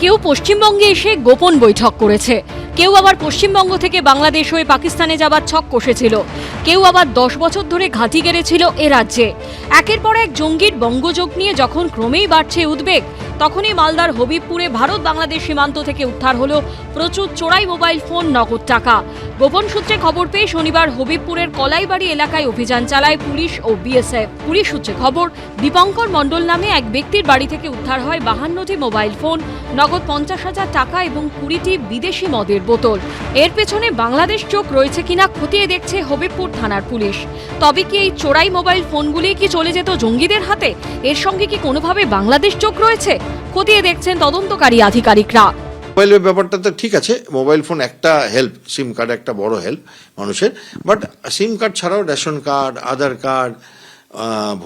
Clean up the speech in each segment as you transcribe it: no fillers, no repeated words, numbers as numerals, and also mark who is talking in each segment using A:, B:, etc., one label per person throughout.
A: কেউ পশ্চিমবঙ্গে এসে গোপন বৈঠক করেছে, কেউ আবার পশ্চিমবঙ্গ থেকে বাংলাদেশ হয়ে পাকিস্তানে যাবার ছক কষেছিল, কেউ আবার 10 বছর ধরে ঘাঁটি গেড়েছিল এ রাজ্যে। একের পর এক জঙ্গির বঙ্গযোগ নিয়ে যখন ক্রমেই বাড়ছে উদ্বেগ, তখনই মালদার হবিবপুরে ভারত বাংলাদেশ সীমান্ত থেকে উদ্ধার হলো প্রচুর চোরাই মোবাইল ফোন, নগদ টাকা। গোপন সূত্রে খবর পেয়ে শনিবার হবিবপুরের কলাইবাড়ি এলাকায় অভিযান চালায় পুলিশ ও বিএসএফ। পুলিশ সূত্রে খবর, দীপঙ্কর মণ্ডল নামে এক ব্যক্তির বাড়ি থেকে উদ্ধার হয় 52টি মোবাইল ফোন, নগদ 50,000 টাকা এবং 20টি বিদেশি মদের বোতল। এর পেছনে বাংলাদেশ চোখ রয়েছে কিনা খতিয়ে দেখছে হবিবপুর থানার পুলিশ। তবে কি এই চোরাই মোবাইল ফোনগুলি কি চলে যেত জঙ্গিদের হাতে? এর সঙ্গে কি কোনোভাবে বাংলাদেশ চোখ রয়েছে? খতিয়ে দেখছেন তদন্তকারী আধিকারিকরা।
B: মোবাইলের ব্যাপারটা তো ঠিক আছে, মোবাইল ফোন একটা হেল্প, সিম কার্ড একটা বড় হেল্প মানুষের, বাট সিম কার্ড ছাড়াও রেশন কার্ড, আধার কার্ড,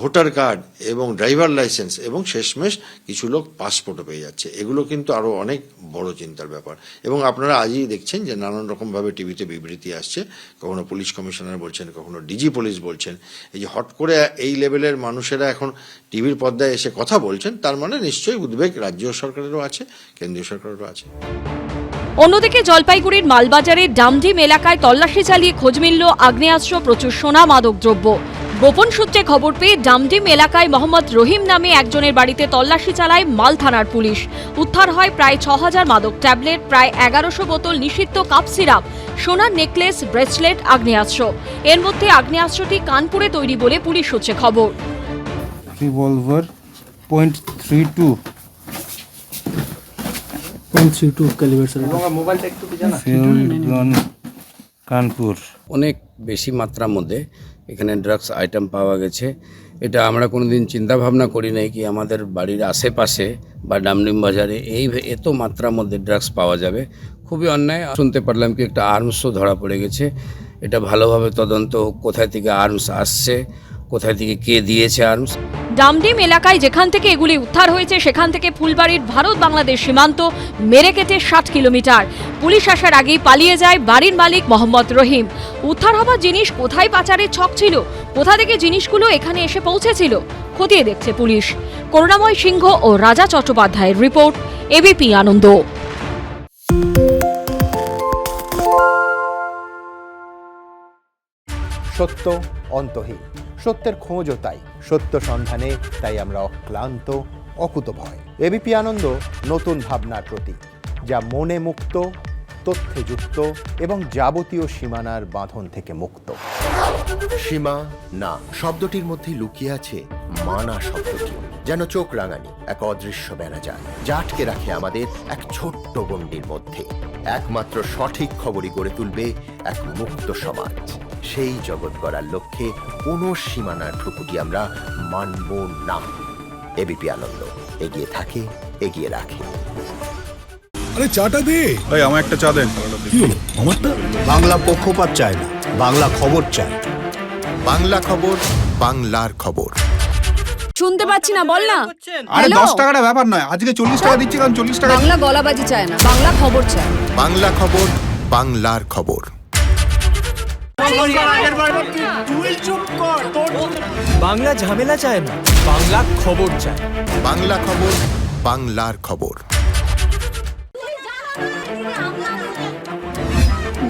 B: ভোটার কার্ড এবং ড্রাইভার লাইসেন্স এবং শেষমেশ কিছু লোক পাসপোর্টও পেয়ে যাচ্ছে। এগুলো কিন্তু আরও অনেক বড় চিন্তার ব্যাপার। এবং আপনারা আজই দেখছেন যে নানান রকমভাবে টিভিতে বিবৃতি আসছে, কখনো পুলিশ কমিশনার বলছেন, কখনো ডিজি পুলিশ বলছেন। এই যে হট করে এই লেভেলের মানুষেরা এখন টিভির পর্দায় এসে কথা বলছেন, তার মানে নিশ্চয়ই উদ্বেগ রাজ্য সরকারেরও আছে, কেন্দ্রীয় সরকারেরও আছে।
A: অন্যদিকে জলপাইগুড়ির মালবাজারের ডামডিম এলাকায় তল্লাশি চালিয়ে খোঁজ মিলল আগ্নেয়াস্ত্র, প্রচুর সোনা, মাদকদ্রব্য। গোপন সূত্রে খবর পেয়ে ডামডিম এলাকায় মোহাম্মদ রহিম নামে একজনের বাড়িতে তল্লাশি চালায় মাল থানার পুলিশ। উদ্ধার হয় প্রায় 6,000 মাদক ট্যাবলেট, প্রায় 1100 বোতল নিষিদ্ধ কাপ সিরাপ, সোনার নেকলেস, ব্রেসলেট, আগ্নেয়াস্ত্র। এর মধ্যে আগ্নেয়াস্ত্রটি কানপুরে তৈরি বলে পুলিশ সূত্রে খবর।
C: Revolver .32
D: calibre sir.
C: মোবাইলটা একটু জানা কানপুর।
E: অনেক বেশি মাত্রার মধ্যে এখানে ড্রাগস আইটেম পাওয়া গেছে। এটা আমরা কোনোদিন চিন্তা ভাবনা করি নাই কি আমাদের বাড়ির আশেপাশে বা ডামডিম বাজারে এত মাত্রার মধ্যে ড্রাগস পাওয়া যাবে। খুবই অন্যায়। শুনতে পারলাম কি একটা আর্মসও ধরা পড়ে গেছে। এটা ভালোভাবে তদন্ত, কোথায় থেকে আর্মস আসছে, কোথায় থেকে কে দিয়েছে আর্মস।
A: ডামডিম এলাকায় যেখান থেকে এগুলি উদ্ধার হয়েছে সেখান থেকে ফুলবাড়ির ভারত বাংলাদেশ সীমান্ত মেরে কেটে 60 কিলোমিটার। পুলিশ আসার আগেই পালিয়ে যায় বাড়ির মালিক মোহাম্মদ রহিম। উদ্ধার হওয়া জিনিস কোথায় পাচারের ছক ছিল, কোথা থেকে জিনিসগুলো এখানে এসে পৌঁছেছিল, খতিয়ে দেখছে পুলিশ। করুণাময় সিংহ ও রাজা চট্টোপাধ্যায়ের রিপোর্ট, এবিপি আনন্দ।
F: সত্য অন্তহীন, সত্যের খোঁজও তাই, সত্য সন্ধানে তাই আমরা অক্লান্ত, অকুতভয়। এবিপি আনন্দ নতুন ভাবনার প্রতীক, যা মনে মুক্ত, তথ্যে যুক্ত এবং যাবতীয় সীমানার বাঁধন থেকে মুক্ত। সীমা না শব্দটির মধ্যে লুকিয়ে আছে মানা শব্দটি, যেন চোখ রাঙানি এক অদৃশ্য বেড়াজাল, যা আটকে রাখে আমাদের এক ছোট্ট গণ্ডির মধ্যে। একমাত্র সঠিক খবরই গড়ে তুলবে এক মুক্ত সমাজ। সেই জগৎ গড়ার লক্ষ্যে কোনো সীমানার ঠুকুটি আমরা মানব না। এবিপি আনন্দ এগিয়ে থাকে, এগিয়ে রাখে।
G: আরে চাটা দে ভাই, আমার একটা চা দেন। কি হলো আমারটা?
H: বাংলা পক্ষপাত চায় না, বাংলা খবর চায়।
F: বাংলা খবর, বাংলার খবর।
I: শুনতে পাচ্ছি না, বল না।
G: আরে 10 টাকাটা ব্যাপার নয়, আজকে 40 টাকা দিচ্ছি, কারণ 40 টাকা।
I: বাংলা গলাবাজি চায় না, বাংলা খবর চায়।
F: বাংলা খবর, বাংলার খবর।
D: বাংলা ঝামেলা চায় না, বাংলা খবর চায়।
F: বাংলা খবর, বাংলার খবর।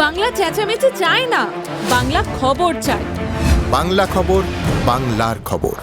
I: বাংলা চেঁচামেচি চায় না, বাংলা খবর চায়।
F: বাংলা খবর, বাংলার খবর।